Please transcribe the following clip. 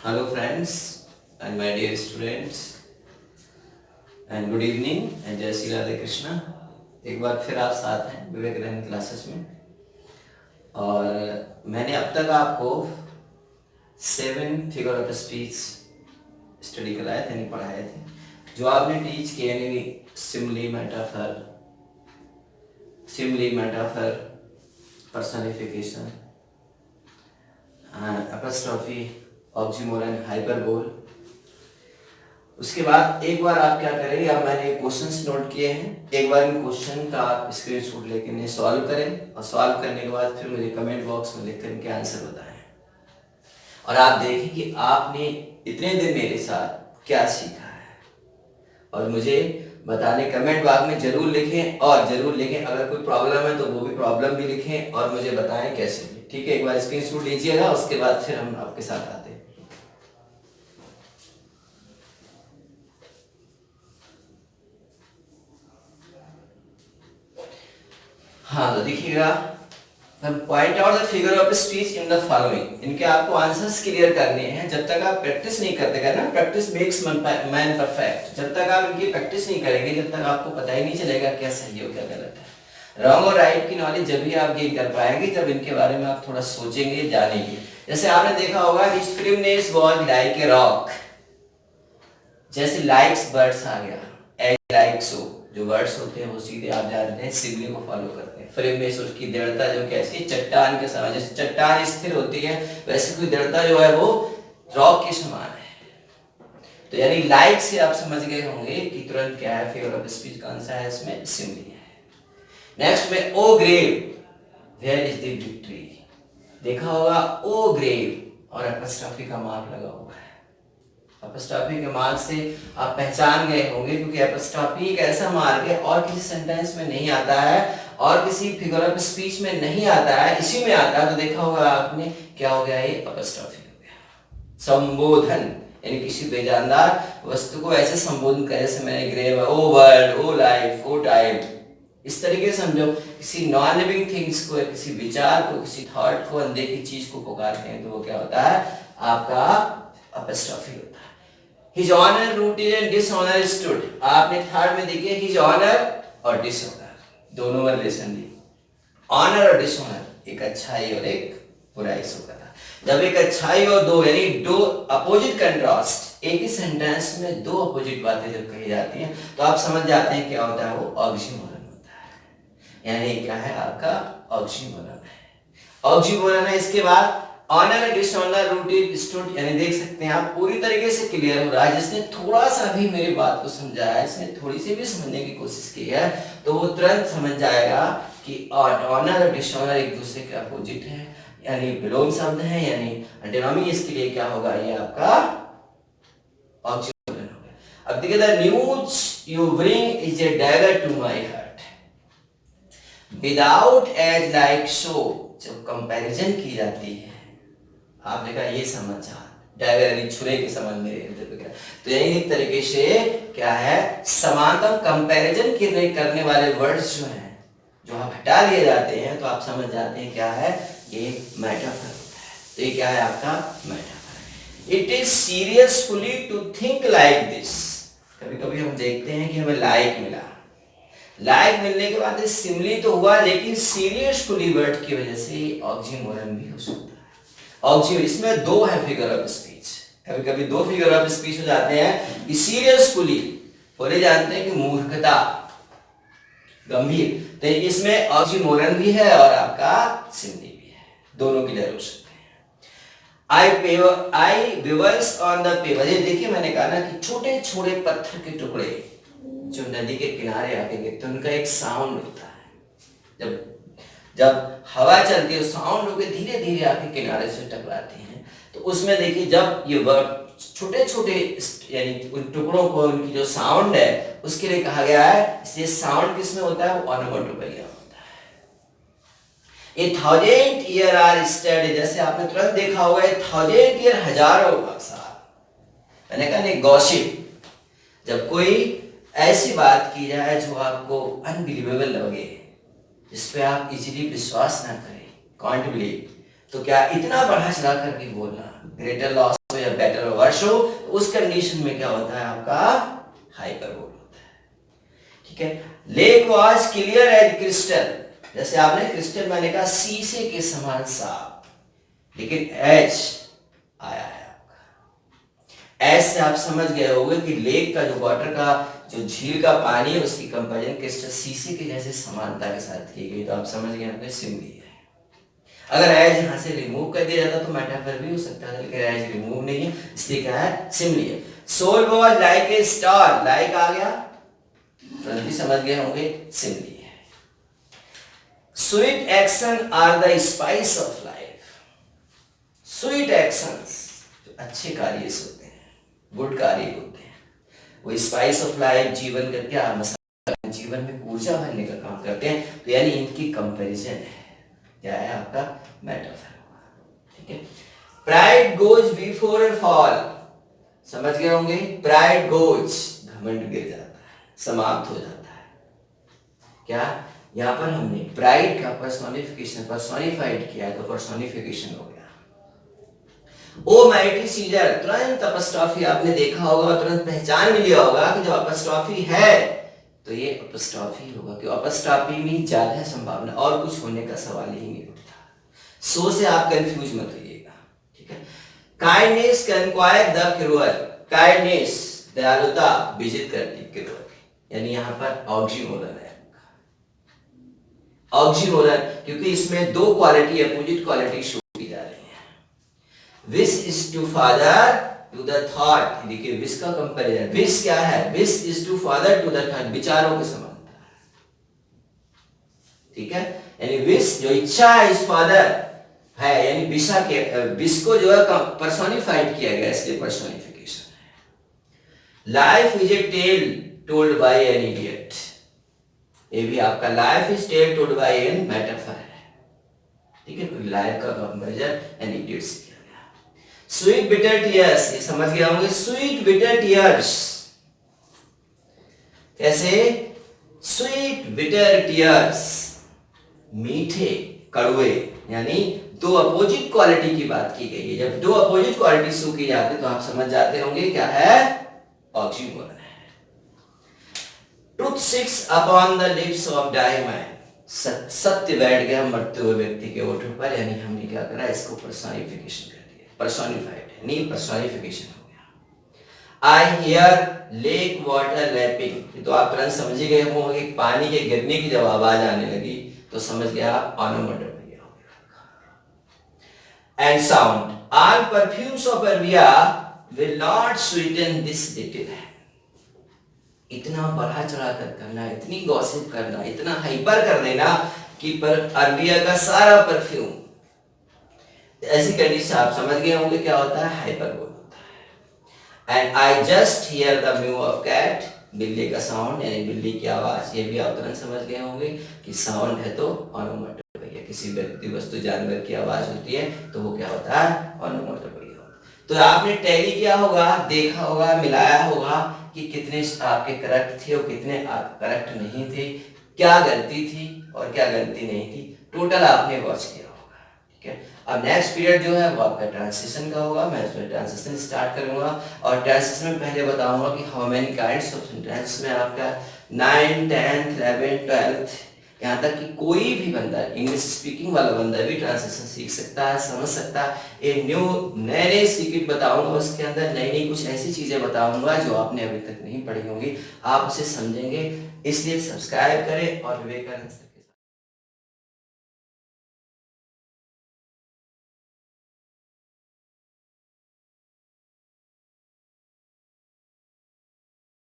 Hello friends and my dear students and good evening and जय श्री राधे कृष्णा। एक बार फिर आप साथ हैं विवेकानंद क्लासेस में। और मैंने अब तक आपको 7 फिगर ऑफ स्पीच स्टडी कराए थे, नहीं पढ़ाए थे, जो आपने टीच किए, यानी simile metaphor, personification, apostrophe, oxymoron, hyperbole. उसके बाद एक बार आप क्या करेंगे, अब मैंने क्वेश्चंस नोट किए हैं, एक बार इन क्वेश्चन का आप स्क्रीनशॉट लेके इन्हें सॉल्व करें और सॉल्व करने के बाद फिर मुझे कमेंट बॉक्स में लिखकर इनके आंसर बताएं। और आप देखें कि आपने इतने दिन मेरे साथ क्या सीखा है और मुझे बताने कमेंट बॉक्स में जरूर लिखें। और जरूर लिखें अगर कोई प्रॉब्लम है तो वो भी प्रॉब्लम भी लिखें और मुझे बताएं कैसे। ठीक है, एक बार स्क्रीनशॉट लीजिएगा, उसके बाद फिर हम आपके साथ आते हैं। हाँ, तो देखिएगा, point out the figure of speech in the following. इनके आपको आंसर्स क्लियर करने हैं। जब तक आप प्रैक्टिस नहीं करते ना, प्रैक्टिस मेक्स मैन परफेक्ट। जब तक आप इनकी प्रैक्टिस नहीं करेंगे, जब तक आपको पता ही नहीं चलेगा क्या सही हो क्या गलत है। रॉन्ग और राइट की नॉलेज जब भी आप गेन कर पाएंगे जब इनके बारे में आप थोड़ा सोचेंगे, जानेंगे। जैसे आपने देखा होगा, his firmness was like a rock. जैसे लाइक्स वर्ड्स आ गया, एज लाइक सो, जो वर्ड्स होते हैं वो सीधे आप जानते हैं सिमली को फॉलो करते हैं। फिल्मनेस उसकी दृढ़ता जो कैसी, चट्टान के समान, जैसे चट्टान स्थिर होती है वैसे कोई दृढ़ता जो है वो रॉक के समान है। तो यानी लाइक से आप समझ गए होंगे कि तुरंत क्या है, फिगर ऑफ स्पीच कौन सा है, इसमें सिमली है। नेक्स्ट में O grave where is the victory. देखा होगा ओ ग्रेव और एपोस्ट्रोफी का मार्क लगा हुआ है। एपोस्ट्रोफी के मार्क से आप पहचान गए होंगे, क्योंकि एपोस्ट्रोफी एक ऐसा मार्क है और किसी सेंटेंस में नहीं आता है और किसी फिगर ऑफ स्पीच में नहीं आता है, इसी में आता है। तो देखा होगा आपने क्या हो गया, ये एपोस्ट्रोफी हो गया। संबोधन यानी किसी बेजानदार वस्तु को ऐसे संबोधन करे, जैसे मैंने ग्रेव, ओ वर्ल्ड, ओ लाइफ, ओ टाइम, इस तरीके से समझो। किसी नॉन लिविंग थिंग्स को, किसी विचार को, किसी थॉट को, अनदेखी चीज को पुकारते हैं तो वो क्या होता है, आपका एपोस्ट्रोफी होता है। His honor rooted and dishonor stood। आपने थर्ड में देखिए, his honor और dishonor दोनों में रिलेशन दी। ऑनर और डिसऑनर, एक अच्छाई और एक बुराई शो कर रहा। जब एक अच्छाई और दो, यानी दो अपोजिट कंट्रास्ट, एक ही सेंटेंस में दो अपोजिट बातें जब कही जाती हैं तो आप समझ जाते हैं क्या होता है, वो ऑक्सीमोरन होता है। यानी क्या है, आपका ऑक्सीमोरन है। ऑक्सीमोरन है। इसके बाद honour and dishonour rooted stood, यानी देख सकते हैं आप पूरी तरीके से क्लियर हो रहा है। जिसने थोड़ा सा भी मेरी बात को समझा है, इसने थोड़ी सी भी समझने की कोशिश की है, तो वो तुरंत समझ जाएगा कि ऑनर और डिसऑनर एक दूसरे के अपोजिट है, यानी विलोम शब्द है, यानी एंटोनिमी। इसके लिए क्या होगा, ये आपका ऑक्सीमोरन हो गया। अब देखिए, the news you bring is a dagger to my heart without edge like so. जब कंपैरिजन की जाती है, आपने कहा ये समाचार डैगर यानी छुरे के समान मेरे हृदय पे गिरा, तो यही एक तरीके से क्या है, समानतम कंपैरिजन करने वाले वर्ड्स जो हैं, जो आप हटा दिए जाते हैं तो आप समझ जाते हैं क्या है, ये मेटाफर होता है। तो ये क्या है, आपका metaphor. It is seriously to think like this. कभी कभी हम देखते हैं कि हमें लाइक मिला, लाइक मिलने के बाद सिमिली तो हुआ, लेकिन सीरियसफुली वर्ड की वजह से ऑक्सीमोरन भी हो सकता है। ऑक्सीमोरन, इसमें दो है फिगर ऑफ स्पीच, कभी कभी दो फिगर ऑफ स्पीच हो जाते हैं कि सीरियसफुली बोले जानते हैं कि मूर्खता, गंभीर, तो इसमें ऑक्सीमोरन भी है और आपका सिमिली भी है, दोनों की जरूर सकते हैं। आई विवर्स ऑन द पेपर। ये देखिए, मैंने कहा ना कि छोटे छोटे पत्थर के टुकड़े जो नदी के किनारे आके गिरते हैं, उनका एक साउंड होता है। जब जब हवा चलती है, साउंड होकर धीरे धीरे आके किनारे से टकराती हैं, तो उसमें देखिए जब ये छोटे छोटे यानी उन टुकड़ों को, उनकी जो साउंड है उसके लिए कहा गया है, ये साउंड किसमें होता है, वो ऑनोमेटोपोइया होता है। ए 1000 ईयर आर स्टडी, जैसे आपने तुरंत देखा होगा 1000 ईयर हजारों साल। मैंने कहा नहीं, गॉसिप, जब कोई ऐसी बात की जाए जो आपको अनबिलीवेबल लगे, जिस पे आप इजीली विश्वास ना करें, कांट बिलीव, तो क्या इतना बढ़ा चढ़ा करके बोलना, ग्रेटर लॉस ऑफ या बेटर और वर्ष हो, तो उस कंडीशन में क्या होता है आपका हाइपरबोल होता है। ठीक है, lake was clear as crystal, जैसे आपने क्रिस्टल मैंने कहा शीशे के समान साफ, लेकिन एज आया है आपका। एज से आप समझ गए होंगे कि लेक का जो वाटर का जो झील का पानी है उसकी कंपेरिजन क्रिस्टल शीशे के जैसे समानता के साथ की गई, तो आप समझ गए आपने सिमली है। अगर एज यहां से रिमूव कर दिया जाता तो मेटाफर भी हो सकता है, लेकिन एज रिमूव नहीं है, इसलिए क्या है सिमली है। Soul was like a star, like आ गया तो भी समझ गए होंगे सिमली है। Sweet action are the spice of life, sweet actions जो अच्छे कार्य होते हैं, गुड कार्य होते हैं, वो स्पाइस ऑफ लाइफ जीवन का क्या मसाला, जीवन में ऊर्जा भरने का काम करते हैं, तो यानी इनकी कंपैरिजन है, क्या है आपका मेटाफर। ठीक है, pride goes before A fall, समझ गए होंगे, प्राइड गोज घमंड गिर जाता है, समाप्त हो जाता है। क्या यहां पर हमने प्राइड का पर्सोनिफिकेशन पर्सोनिफाइड किया है, तो पर्सोनिफिकेशन हो गया। ओ माइटी सीजर, तुरंत अपस्ट्रॉफी आपने देखा होगा, तुरंत पहचान भी लिया होगा कि जो अपस्ट्रॉफी है तो ये अपस्ट्रॉफी होगा, क्योंकि अपस्ट्रॉफी में ज्यादा संभावना और कुछ होने का सवाल ही नहीं उठता। सो से आप कंफ्यूज मत होइएगा। ठीक है, काइंडनेस कंक्वायर द क्रूअल, काइंडनेस दयालुता विजित करती क्रूअल, यानी यहाँ पर ऑक्सीमोरन है, ऑक्सीमोरन, क्योंकि इसमें दो क्वालिटी अपोजिट क्वालिटी शो की जा रही है। Wish is to father to the thought, देखिए विश का कंपैरिजन, विश क्या है, wish is to father to the thought, विचारों के समानता है। ठीक है, यानी विश जो इच्छा है इस फादर है, यानी विशा के विश को जो है पर्सोनिफाइड किया गया, इसलिए पर्सोनिफिकेशन है। Life is a tale told by an idiot, ये भी आपका life is tale told by an metaphor है। ठीक है, लाइफ का कंपैरिजन एन इडियट से किया गया। स्वीट बिटर टीयर्स, ये समझ गए होंगे, स्वीट बिटर टीयर्स कैसे, स्वीट बिटर टीयर्स मीठे कड़वे, यानी दो अपोजिट क्वालिटी की बात की गई है। जब दो अपोजिट क्वालिटी शो की जाती है तो आप समझ जाते होंगे क्या है, ऑक्सीमोरन है। Truth sits upon the lips of dying man, सत्य बैठ गया मरते हुए व्यक्ति के होठों पर, यानी हमने क्या करा, इसको पर्सोनिफिकेशन कर दिया, पर्सोनिफाइड है, नहीं पर्सोनिफिकेशन हो गया। I hear lake water lapping, तो आप तुरंत समझ गए होंगे पानी के गिरने की जब आवाज आने लगी तो समझ गया ऑनोमेटोपोइया हो गया। And sound, all perfumes of Arabia will not Sutton this little hand, इतना बढ़ा चढ़ा कर करना, इतनी गॉसिप करना, इतना हाइपर कर देना कि पर अरबिया का सारा परफ्यूम, ऐसी कंडीशन आप समझ गए होंगे क्या होता है, हाइपरबोल होता है। And I just hear the mew of cat, बिल्ली का साउंड यानी बिल्ली की आवाज, ये भी आप तुरंत समझ गए होंगे कि साउंड है तो ऑनोमेटोपोइया, किसी व्यक्ति वस्तु जानवर की आवाज होती है तो वो क्या होता है, ऑनोमेटोपोइया होता है। तो आपने टैली किया होगा, देखा होगा, मिलाया होगा कि कितने आपके करेक्ट थे और कितने करेक्ट नहीं थे, क्या गलती थी और क्या गलती नहीं थी, टोटल आपने वॉच किया होगा। ठीक है, अब नेक्स्ट पीरियड जो है वो आपका ट्रांसलेशन का होगा, मैं इसमें ट्रांसलेशन स्टार्ट करूंगा, और ट्रांसलेशन में पहले बताऊंगा कि how many kinds of sentence में आपका 9, 10, 11, 12 यहाँ तक कि कोई भी बंदा, इंग्लिश स्पीकिंग वाला बंदा भी ट्रांसलेशन सीख सकता है, समझ सकता है। एक नए सीक्रेट बताऊंगा, उसके अंदर नई नई कुछ ऐसी चीजें बताऊंगा जो आपने अभी तक नहीं पढ़ी होंगी, आप उसे समझेंगे। इसलिए सब्सक्राइब करें और विवेकानंद